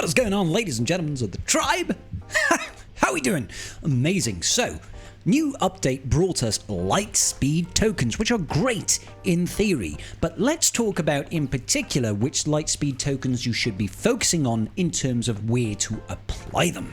What is going on, ladies and gentlemen of the tribe? How are we doing? Amazing. So, new update brought us Lightspeed tokens, which are great in theory, but let's talk about in particular which Lightspeed tokens you should be focusing on in terms of where to apply them.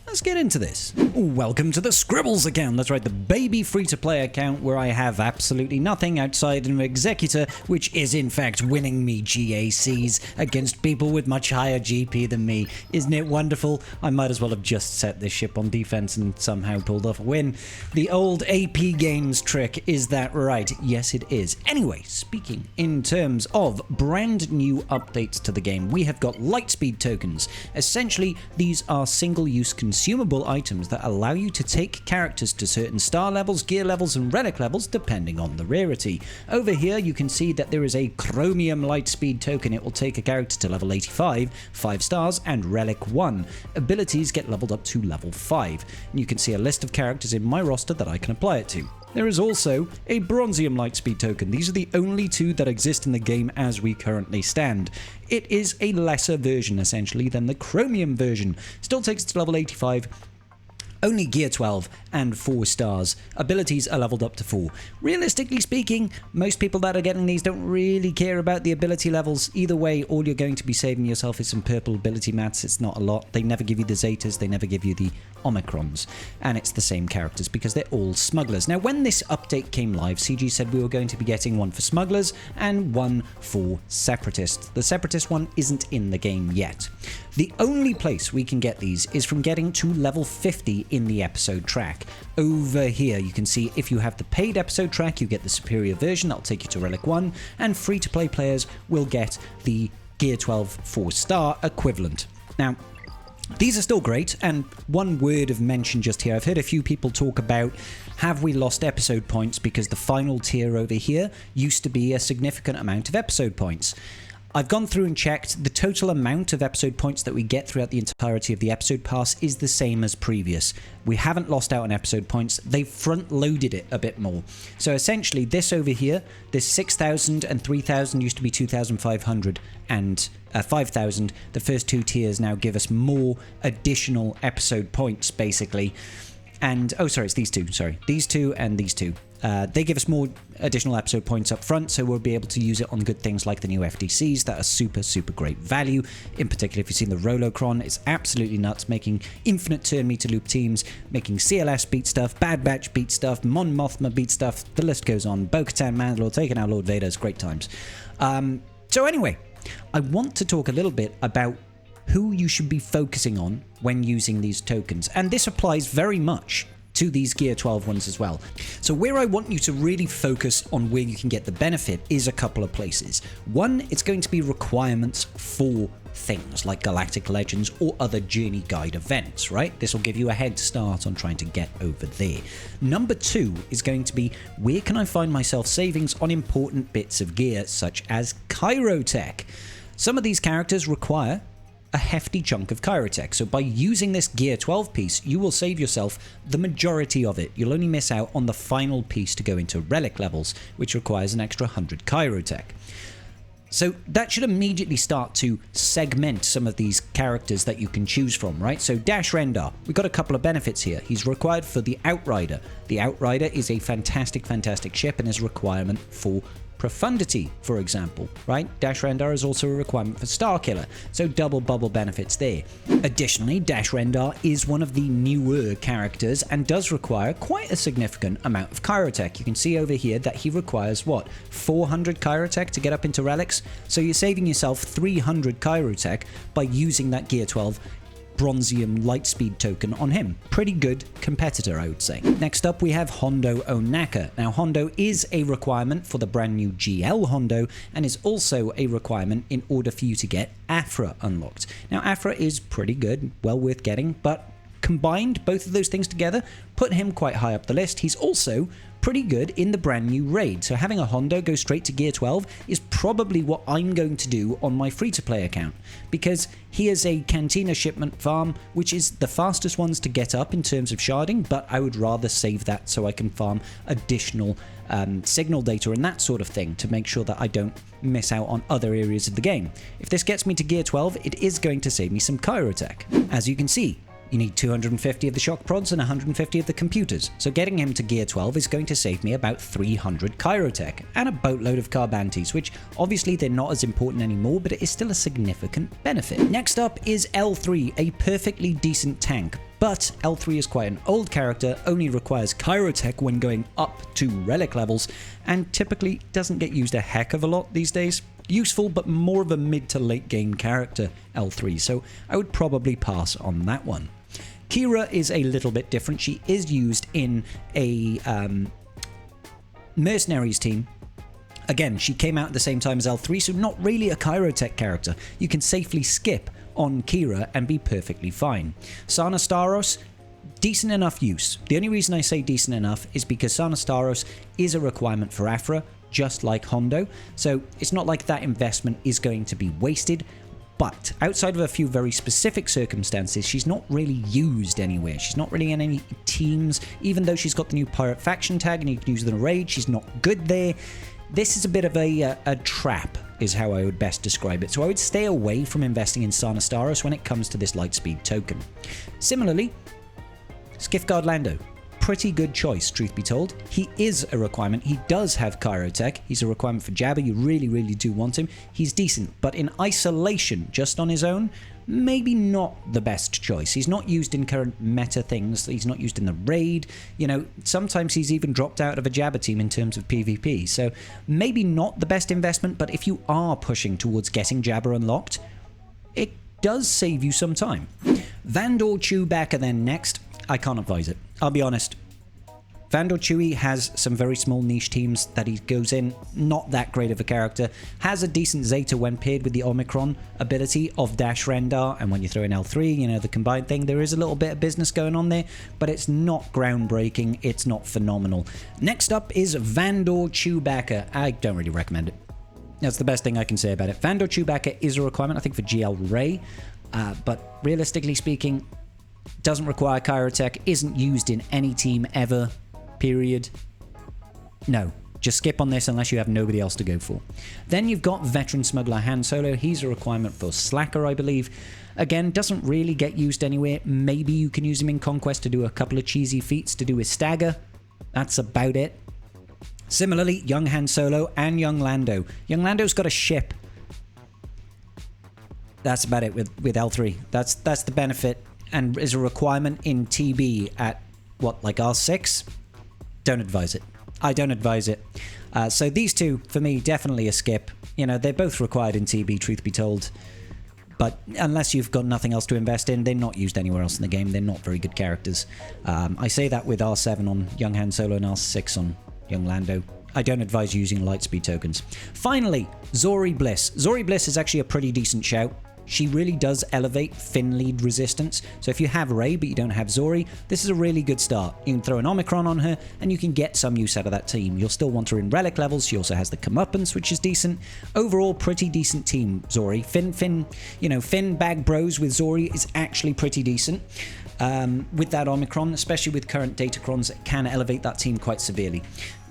Let's get into this. Welcome to the Scribbles account. That's right, the baby free-to-play account where I have absolutely nothing outside an executor, which is in fact winning me GACs against people with much higher GP than me. Isn't it wonderful? I might as well have just set this ship on defense and somehow pulled off a win. The old AP games trick, is that right? Yes, it is. Anyway, speaking in terms of brand new updates to the game, we have got Lightspeed tokens. Essentially, these are single-use consumable items that allow you to take characters to certain star levels, gear levels, and relic levels depending on the rarity. Over here you can see that there is a chromium Lightspeed token. It will take a character to level 85, 5 stars, and relic 1. Abilities get leveled up to level 5. And you can see a list of characters in my roster that I can apply it to. There is also a Bronzium Lightspeed token. These are the only two that exist in the game as we currently stand. It is a lesser version, essentially, than the Chromium version. Still takes it to level 85, only gear 12 and 4 stars. Abilities are leveled up to 4. Realistically speaking, most people that are getting these don't really care about the ability levels. Either way, all you're going to be saving yourself is some purple ability mats. It's not a lot. They never give you the Zetas, they never give you the Omicrons. And it's the same characters because they're all smugglers. Now, when this update came live, CG said we were going to be getting one for smugglers and one for separatists. The separatist one isn't in the game yet. The only place we can get these is from getting to level 50 in the episode track. Over here you can see if you have the paid episode track, you get the superior version. That'll take you to relic 1, and free-to-play players will get the gear 12 4-star equivalent. Now, these are still great, and one word of mention just here. I've heard a few people talk about, have we lost episode points because the final tier over here used to be a significant amount of episode points. I've gone through and checked. The total amount of episode points that we get throughout the entirety of the episode pass is the same as previous. We haven't lost out on episode points. They've front-loaded it a bit more. So essentially, this over here, this 6,000 and 3,000 used to be 2,500 and 5,000. The first two tiers now give us more additional episode points, basically. And, oh, sorry, it's these two. Sorry, these two and these two. They give us more additional episode points up front, so we'll be able to use it on good things like the new FDCs that are super, super great value. In particular, if you've seen the Rolocron, it's absolutely nuts, making infinite turn meter loop teams, making CLS beat stuff, Bad Batch beat stuff, Mon Mothma beat stuff, the list goes on. Bo-Katan, Mandalore, taking out Lord Vader, it's great times. So anyway, I want to talk a little bit about who you should be focusing on when using these tokens, and this applies very much to these gear 12 ones as well. So where I want you to really focus on where you can get the benefit is a couple of places. One, it's going to be requirements for things like Galactic Legends or other journey guide events, right? This will give you a head start on trying to get over there. Number two is going to be, where can I find myself savings on important bits of gear such as Chirotech? Some of these characters require a hefty chunk of Chirotech, so by using this gear 12 piece, you will save yourself the majority of it. You'll only miss out on the final piece to go into relic levels, which requires an extra 100 Chirotech. So that should immediately start to segment some of these characters that you can choose from, right? So Dash Rendar, we've got a couple of benefits here. He's required for the Outrider. The Outrider is a fantastic, fantastic ship and is a requirement for Profundity, for example, right? Dash Rendar is also a requirement for Starkiller, so double bubble benefits there. Additionally, Dash Rendar is one of the newer characters and does require quite a significant amount of Chirotech. You can see over here that he requires, what, 400 Chirotech to get up into relics? So you're saving yourself 300 Chirotech by using that Gear 12 Bronzium Lightspeed token on him. Pretty good competitor, I would say. Next up, we have Hondo Onaka. Now, Hondo is a requirement for the brand new GL Hondo and is also a requirement in order for you to get Afra unlocked. Now, Afra is pretty good, well worth getting, but combined, both of those things together, put him quite high up the list. He's also pretty good in the brand new raid. So having a Hondo go straight to gear 12 is probably what I'm going to do on my free-to-play account, because here's a Cantina shipment farm, which is the fastest ones to get up in terms of sharding, but I would rather save that so I can farm additional signal data and that sort of thing to make sure that I don't miss out on other areas of the game. If this gets me to gear 12, it is going to save me some Kyrotech. As you can see, you need 250 of the shock prods and 150 of the computers, so getting him to gear 12 is going to save me about 300 Kyrotech and a boatload of Carbantes, which obviously they're not as important anymore, but it is still a significant benefit. Next up is L3, a perfectly decent tank. But L3 is quite an old character, only requires Kyrotech when going up to relic levels, and typically doesn't get used a heck of a lot these days. Useful, but more of a mid to late game character, L3, so I would probably pass on that one. Kira is a little bit different. She is used in a mercenaries team. Again, she came out at the same time as L3, so not really a Kyrotech character. You can safely skip on Kira and be perfectly fine. Sana Staros, decent enough use. The only reason I say decent enough is because Sana Staros is a requirement for Afra, just like Hondo, so it's not like that investment is going to be wasted. But outside of a few very specific circumstances, she's not really used anywhere. She's not really in any teams, even though she's got the new pirate faction tag and you can use the raid, she's not good there. This is a bit of a trap, is how I would best describe it. So I would stay away from investing in Sana Staros when it comes to this Lightspeed token. Similarly, Skiffguard Lando. Pretty good choice, truth be told. He is a requirement. He does have Kyrotech. He's a requirement for Jabba. You really, really do want him. He's decent, but in isolation, just on his own, maybe not the best choice. He's not used in current meta things. He's not used in the raid. You know, sometimes he's even dropped out of a Jabba team in terms of PvP. So maybe not the best investment, but if you are pushing towards getting Jabba unlocked, it does save you some time. Vandor Chewbacca then next. I can't advise it. I'll be honest. Vandor Chewie has some very small niche teams that he goes in, not that great of a character, has a decent Zeta when paired with the Omicron ability of Dash Rendar, and when you throw in L3, you know, the combined thing, there is a little bit of business going on there, but it's not groundbreaking, it's not phenomenal. Next up is Vandor Chewbacca. I don't really recommend it. That's the best thing I can say about it. Vandor Chewbacca is a requirement, I think, for GL Ray, but realistically speaking, doesn't require Kyrotech, isn't used in any team ever, period. No, just skip on this unless you have nobody else to go for. Then you've got Veteran Smuggler Han Solo. He's a requirement for Slacker, I believe. Again, doesn't really get used anywhere. Maybe you can use him in Conquest to do a couple of cheesy feats to do with Stagger. That's about it. Similarly, young Han Solo and young Lando. Young Lando's got a ship. That's about it with L3. That's the benefit, and is a requirement in TB at, what, like R6? Don't advise it. I don't advise it. So these two, for me, definitely a skip. You know, they're both required in TB, truth be told. But unless you've got nothing else to invest in, they're not used anywhere else in the game. They're not very good characters. I say that with R7 on young Han Solo and R6 on young Lando. I don't advise using Lightspeed tokens. Finally, Zori Bliss. Zori Bliss is actually a pretty decent shout. She really does elevate Finn lead resistance, so if you have Rey but you don't have Zori, this is a really good start. You can throw an Omicron on her and you can get some use out of that team. You'll still want her in relic levels. She also has the comeuppance, which is decent. Overall, pretty decent team, Zori. Finn bag bros with Zori is actually pretty decent. With that Omicron, especially with current Datacrons, it can elevate that team quite severely.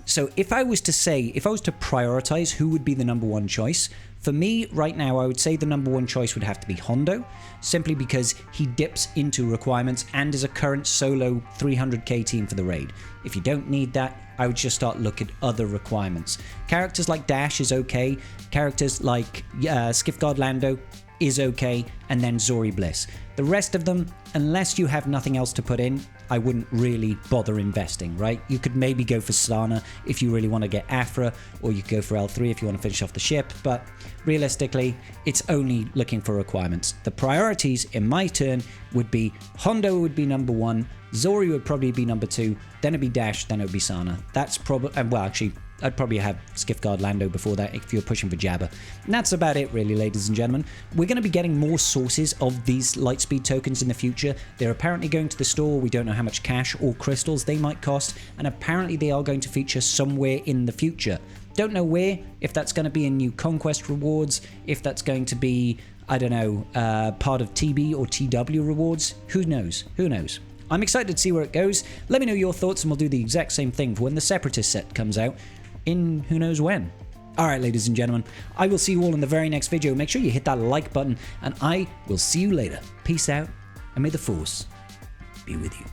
So if I was to prioritize who would be the number one choice, for me, right now, I would say the number one choice would have to be Hondo, simply because he dips into requirements and is a current solo 300k team for the raid. If you don't need that, I would just start looking at other requirements. Characters like Dash is okay, characters like Skiffguard Lando is okay, and then Zori Bliss. The rest of them, unless you have nothing else to put in, I wouldn't really bother investing, right? You could maybe go for Sana if you really want to get Afra, or you could go for L3 if you want to finish off the ship, but realistically, it's only looking for requirements. The priorities in my turn would be Hondo would be number one, Zori would probably be number two, then it'd be Dash, then it would be Sana. That's probably, well, actually, I'd probably have Skiffguard Lando before that if you're pushing for Jabba. And that's about it really, ladies and gentlemen. We're going to be getting more sources of these Lightspeed tokens in the future. They're apparently going to the store. We don't know how much cash or crystals they might cost, and apparently they are going to feature somewhere in the future. Don't know where, if that's going to be in new conquest rewards, if that's going to be, I don't know, part of TB or TW rewards. Who knows? Who knows? I'm excited to see where it goes. Let me know your thoughts and we'll do the exact same thing for when the Separatist set comes out in who knows when. Alright, ladies and gentlemen, I will see you all in the very next video. Make sure you hit that like button and I will see you later. Peace out and may the Force be with you.